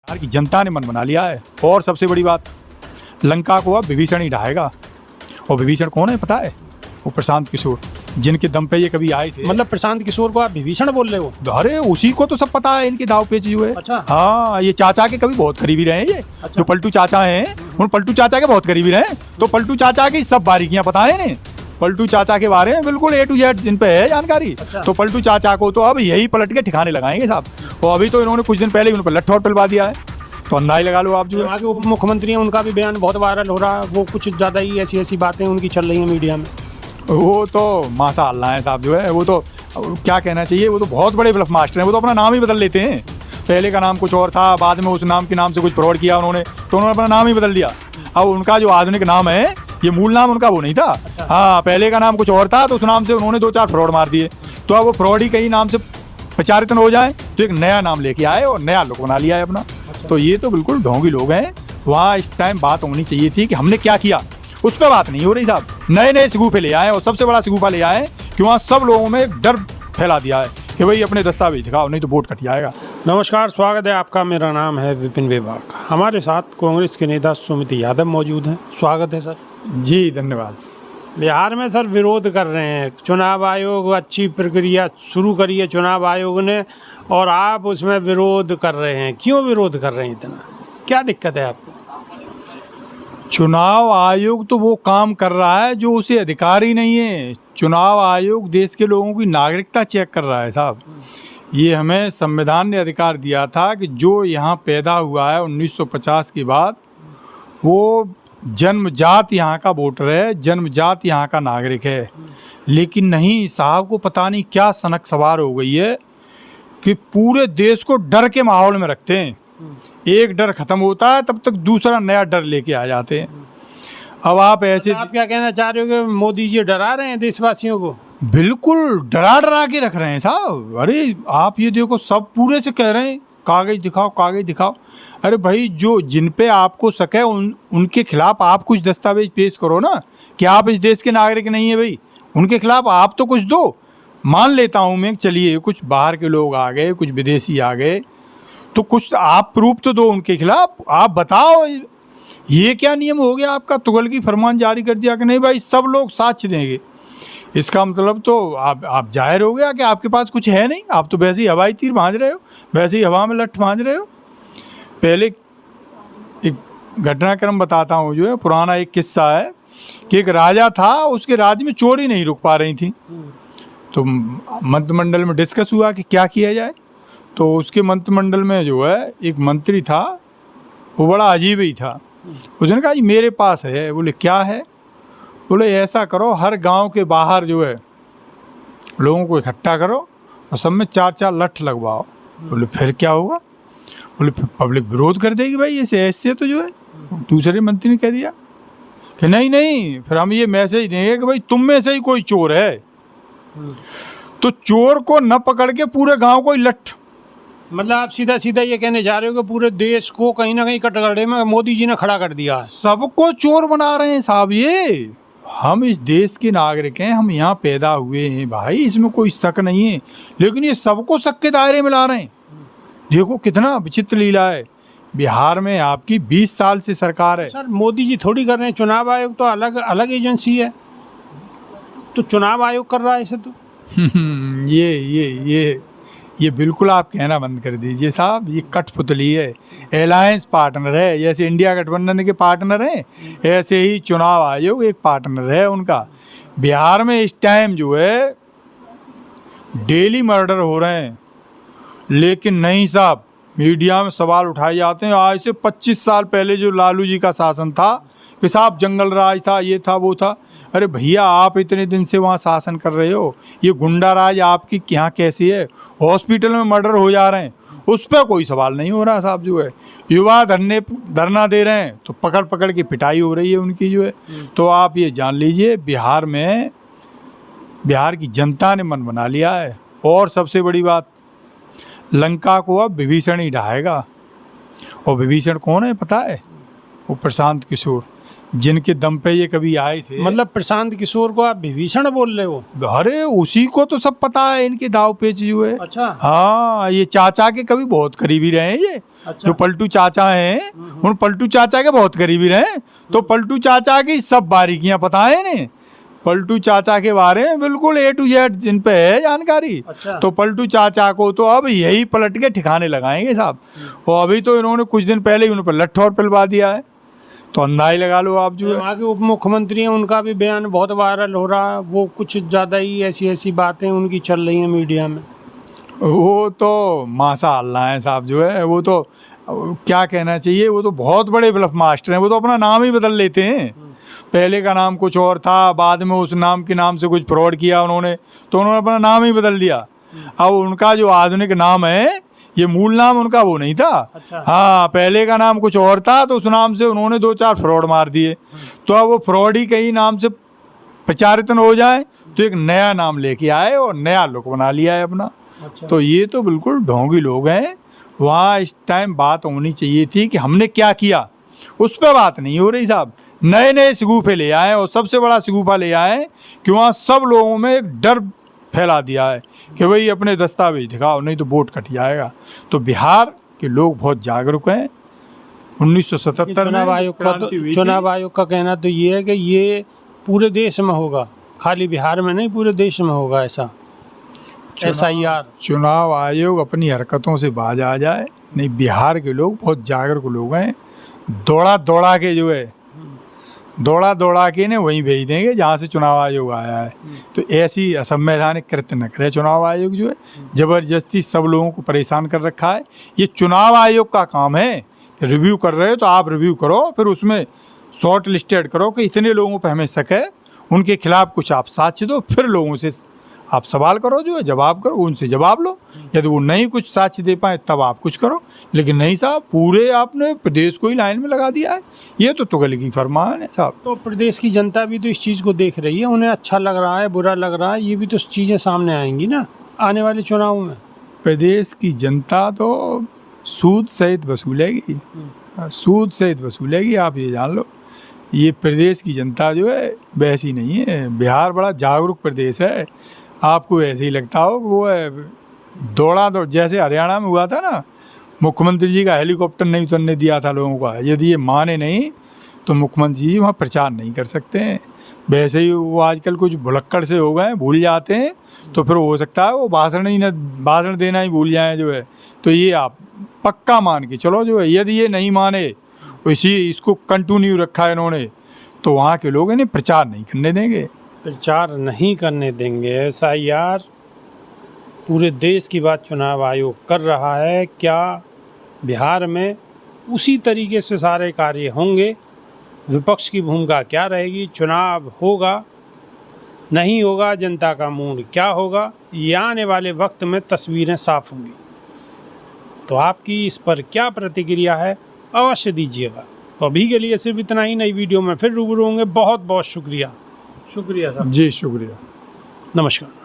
बिहार की जनता ने मन बना लिया है। और सबसे बड़ी बात, लंका को अब विभीषण ही ढाएगा। और विभीषण कौन है पता है? वो प्रशांत किशोर, जिनके दम पे ये कभी आए थे। मतलब प्रशांत किशोर को आप विभीषण बोल रहे हो? अरे उसी को तो सब पता है, इनके दाव पेच जो है। अच्छा। हाँ, ये चाचा के कभी बहुत करीबी रहे हैं ये। अच्छा। जो पलटू चाचा हैं, उन पलटू चाचा के बहुत करीबी रहे हैं। तो पलटू चाचा की सब बारीकियां पता है इन्हें। पलटू चाचा के बारे में बिल्कुल A to Z जिन पे है जानकारी। अच्छा। तो पलटू चाचा को तो अब यही पलट के ठिकाने लगाएंगे साहब। और अभी तो इन्होंने कुछ दिन पहले उन पर लट्ठा और पिलवा दिया है, तो अंदाजा लगा लो आप जो है। वहाँ के उप मुख्यमंत्री हैं, उनका भी बयान बहुत वायरल हो रहा है। वो कुछ ज़्यादा ही ऐसी ऐसी बातें उनकी चल रही हैं मीडिया में। वो तो माशाअल्लाह है साहब जो है। वो तो क्या कहना चाहिए, वो तो बहुत बड़े ब्लफ मास्टर हैं। वो तो अपना नाम ही बदल लेते हैं। पहले का नाम कुछ और था, बाद में उस नाम के नाम से कुछ फ्रॉड किया उन्होंने, तो उन्होंने अपना नाम ही बदल दिया। अब उनका जो आधुनिक नाम है, ये मूल नाम उनका वो नहीं था। अच्छा। हाँ, पहले का नाम कुछ और था, तो उस नाम से उन्होंने 2-4 फ्रॉड मार दिए। तो अब वो फ्रॉड ही कहीं नाम से प्रचारित हो जाए, तो एक नया नाम लेके आए और नया लुक बना लिया है अपना। तो ये तो बिल्कुल ढोंगी लोग हैं। वहाँ इस टाइम बात होनी चाहिए थी कि हमने क्या किया, उस पर बात नहीं हो रही साहब। नए नए शगुफे ले आए, और सबसे बड़ा शगुफा ले आए कि वहाँ सब लोगों में एक डर फैला दिया है कि भाई अपने दस्तावेज दिखाओ, नहीं तो वोट कट जाएगा। नमस्कार, स्वागत है आपका। मेरा नाम है विपिन विभाग। हमारे साथ कांग्रेस के नेता सुमित यादव मौजूद हैं। स्वागत है सर। जी धन्यवाद। बिहार में सर विरोध कर रहे हैं। चुनाव आयोग अच्छी प्रक्रिया शुरू करी है चुनाव आयोग ने, और आप उसमें विरोध कर रहे हैं। क्यों विरोध कर रहे हैं इतना? क्या दिक्कत है आपको? चुनाव आयोग तो वो काम कर रहा है जो उसे अधिकार ही नहीं है। चुनाव आयोग देश के लोगों की नागरिकता चेक कर रहा है साहब। ये हमें संविधान ने अधिकार दिया था कि जो यहाँ पैदा हुआ है 1950 के बाद, वो जन्मजात यहाँ का वोटर है, जन्मजात यहाँ का नागरिक है। लेकिन नहीं, साहब को पता नहीं क्या सनक सवार हो गई है कि पूरे देश को डर के माहौल में रखते हैं। एक डर खत्म होता है, तब तक दूसरा नया डर लेके आ जाते हैं। अब आप ऐसे आप क्या कहना चाह रहे हो कि मोदी जी डरा रहे हैं देशवासियों को? बिल्कुल डरा डरा के रख रहे हैं साहब। अरे आप ये देखो, सब पूरे से कह रहे हैं कागज दिखाओ, कागज दिखाओ। अरे भाई, जो जिन पे आपको शक है उनके खिलाफ आप कुछ दस्तावेज पेश करो ना, कि आप इस देश के नागरिक नहीं है भाई। उनके खिलाफ आप तो कुछ दो। मान लेता हूँ मैं, चलिए कुछ बाहर के लोग आ गए, कुछ विदेशी आ गए, तो कुछ आप प्रूफ तो दो उनके खिलाफ। आप बताओ, ये क्या नियम हो गया आपका? तुगलकी फरमान जारी कर दिया कि नहीं भाई सब लोग साक्ष्य देंगे। इसका मतलब तो आप जाहिर हो गया कि आपके पास कुछ है नहीं। आप तो वैसे ही हवाई तीर भांज रहे हो, वैसे ही हवा में लठ भांज रहे हो। पहले एक घटनाक्रम बताता हूँ जो है, पुराना एक किस्सा है कि एक राजा था, उसके राज्य में चोरी नहीं रुक पा रही थी। तो मंत्रिमंडल में डिस्कस हुआ कि क्या किया जाए। तो उसके मंत्रिमंडल में जो है एक मंत्री था, वो बड़ा अजीब ही था। उसने कहा जी मेरे पास है। बोले क्या है? बोले ऐसा करो, हर गांव के बाहर जो है लोगों को इकट्ठा करो और सब में 4-4 लठ लगवाओ। बोले फिर क्या होगा? बोले फिर पब्लिक विरोध कर देगी भाई, ऐसे तो जो है। दूसरे मंत्री ने कह दिया कि नहीं नहीं, फिर हम ये मैसेज देंगे कि भाई तुम में से ही कोई चोर है, तो चोर को न पकड़ के पूरे गांव को ही लठ। मतलब आप सीधा सीधा ये कहने जा रहे हो कि पूरे देश को कहीं ना कहीं कटघरे में मोदी जी ने खड़ा कर दिया है। सबको चोर बना रहे हैं साहब। ये हम इस देश के नागरिक हैं, हम यहाँ पैदा हुए हैं भाई, इसमें कोई शक नहीं है। लेकिन ये सबको शक के दायरे में ला रहे हैं। देखो कितना विचित्र लीला है। बिहार में आपकी 20 साल से सरकार है। सर मोदी जी थोड़ी कर रहे हैं, चुनाव आयोग तो अलग अलग एजेंसी है। तो चुनाव आयोग कर रहा है इसे तो। ये बिल्कुल आप कहना बंद कर दीजिए साहब। ये कठपुतली है, अलायंस पार्टनर है। जैसे इंडिया गठबंधन के पार्टनर हैं, ऐसे ही चुनाव आयोग एक पार्टनर है उनका। बिहार में इस टाइम जो है डेली मर्डर हो रहे हैं, लेकिन नहीं साहब, मीडिया में सवाल उठाए जाते हैं आज से 25 साल पहले जो लालू जी का शासन था कि साहब जंगल राज था, ये था वो था। अरे भैया, आप इतने दिन से वहाँ शासन कर रहे हो, ये गुंडा राज आपकी यहाँ कैसी है? हॉस्पिटल में मर्डर हो जा रहे हैं, उस पर कोई सवाल नहीं हो रहा साहब जो है। युवा धरना दे रहे हैं तो पकड़ पकड़ के पिटाई हो रही है उनकी जो है। तो आप ये जान लीजिए, बिहार में बिहार की जनता ने मन बना लिया है। और सबसे बड़ी बात, लंका को अब विभीषण ही ढाएगा। और विभीषण कौन है पता है? वो प्रशांत किशोर, जिनके दम पे ये कभी आए थे। मतलब प्रशांत किशोर को आप विभीषण बोल रहे हो? अरे उसी को तो सब पता है, इनके दाव पेच जो है। अच्छा। हाँ, ये चाचा के कभी बहुत करीबी रहे हैं ये। अच्छा। जो पलटू चाचा हैं उन पलटू चाचा के बहुत करीबी रहे, तो पलटू चाचा की सब बारीकियां पता है इन्हें। पलटू चाचा के बारे में बिल्कुल A to Z जिन पे है जानकारी। अच्छा। तो पलटू चाचा को तो अब यही पलट के ठिकाने लगाएंगे साहब। और अभी तो इन्होंने कुछ दिन पहले ही उन पर लट्ठा और पिलवा दिया है, तो अंदाजा लगा लो आप जो है। वहाँ के उप मुख्यमंत्री हैं, उनका भी बयान बहुत वायरल हो रहा है, वो कुछ ज़्यादा ही ऐसी बातें उनकी चल रही हैं मीडिया में। वो तो माशाअल्लाह है साहब जो है, वो तो क्या कहना चाहिए, वो तो बहुत बड़े ब्लफ मास्टर हैं। वो तो अपना नाम ही बदल लेते हैं। पहले का नाम कुछ और था, बाद में उस नाम के नाम से कुछ फ्रॉड किया उन्होंने, तो उन्होंने अपना नाम ही बदल दिया। अब उनका जो आधुनिक नाम है, ये मूल नाम उनका वो नहीं था। अच्छा। हाँ, पहले का नाम कुछ और था, तो उस नाम से उन्होंने 2-4 फ्रॉड मार दिए। तो अब वो फ्रॉड ही कहीं नाम से प्रचारित हो जाए, तो एक नया नाम लेके आए और नया लुक बना लिया है अपना। अच्छा। तो ये तो बिल्कुल ढोंगी लोग हैं। वहाँ इस टाइम बात होनी चाहिए थी कि हमने क्या किया, उस पर बात नहीं हो रही साहब। नए नए शगुफे ले आए, और सबसे बड़ा शगुफा ले आए कि वहाँ सब लोगों में एक डर फैला दिया है कि भाई अपने दस्तावेज दिखाओ, नहीं तो वोट कट जाएगा। तो बिहार के लोग बहुत जागरूक हैं। 1977 में चुनाव आयोग का क्रांति हुई थी। चुनाव आयोग का कहना तो ये है कि ये पूरे देश में होगा, खाली बिहार में नहीं, पूरे देश में होगा ऐसा SIR। चुनाव आयोग अपनी हरकतों से बाज आ जाए, नहीं बिहार के लोग बहुत जागरूक लोग हैं। दौड़ा दौड़ा के जो है, दौड़ा दौड़ा के इन्हें वहीं भेज देंगे जहाँ से चुनाव आयोग आया है। तो ऐसी असंवैधानिक कृत्य न करे चुनाव आयोग जो है। ज़बरदस्ती सब लोगों को परेशान कर रखा है। ये चुनाव आयोग का काम है, रिव्यू कर रहे हो तो आप रिव्यू करो, फिर उसमें शॉर्ट लिस्टेड करो कि इतने लोगों पर हमें शक है, उनके खिलाफ कुछ आप साक्ष्य दो, फिर लोगों से आप सवाल करो, जो है जवाब करो, उनसे जवाब लो। यदि वो नहीं कुछ साक्ष्य दे पाए तब आप कुछ करो। लेकिन नहीं साहब, पूरे आपने प्रदेश को ही लाइन में लगा दिया है। ये तो तुगलकी की फरमान है साहब। तो प्रदेश की जनता भी तो इस चीज़ को देख रही है, उन्हें अच्छा लग रहा है, बुरा लग रहा है, ये भी तो चीज़ें सामने आएंगी ना आने वाले चुनाव में। प्रदेश की जनता तो सूद सहित वसूलेगी, सूद सहित वसूलेगी, आप ये जान लो। ये प्रदेश की जनता जो है वैसी नहीं है। बिहार बड़ा जागरूक प्रदेश है। आपको ऐसे ही लगता हो कि वो है दौड़ा दौड़, जैसे हरियाणा में हुआ था ना, मुख्यमंत्री जी का हेलीकॉप्टर नहीं उतरने दिया था लोगों का। यदि ये माने नहीं तो मुख्यमंत्री जी वहाँ प्रचार नहीं कर सकते हैं। वैसे ही वो आजकल कुछ भुलक्कड़ से हो गए, भूल जाते हैं, तो फिर हो सकता है वो भाषण देना ही भूल जाएं जो है। तो ये आप पक्का मान के चलो जो है, यदि ये नहीं माने, इसको कंटिन्यू रखा है इन्होंने, तो वहाँ के लोग इन्हें प्रचार नहीं करने देंगे। प्रचार नहीं करने देंगे। SIR पूरे देश की बात चुनाव आयोग कर रहा है। क्या बिहार में उसी तरीके से सारे कार्य होंगे? विपक्ष की भूमिका क्या रहेगी? चुनाव होगा नहीं होगा, जनता का मूड क्या होगा, ये आने वाले वक्त में तस्वीरें साफ होंगी। तो आपकी इस पर क्या प्रतिक्रिया है, अवश्य दीजिएगा। तो अभी के लिए सिर्फ इतना ही। नई वीडियो में फिर रूबरू होंगे। बहुत बहुत शुक्रिया। शुक्रिया साहब जी शुक्रिया। नमस्कार।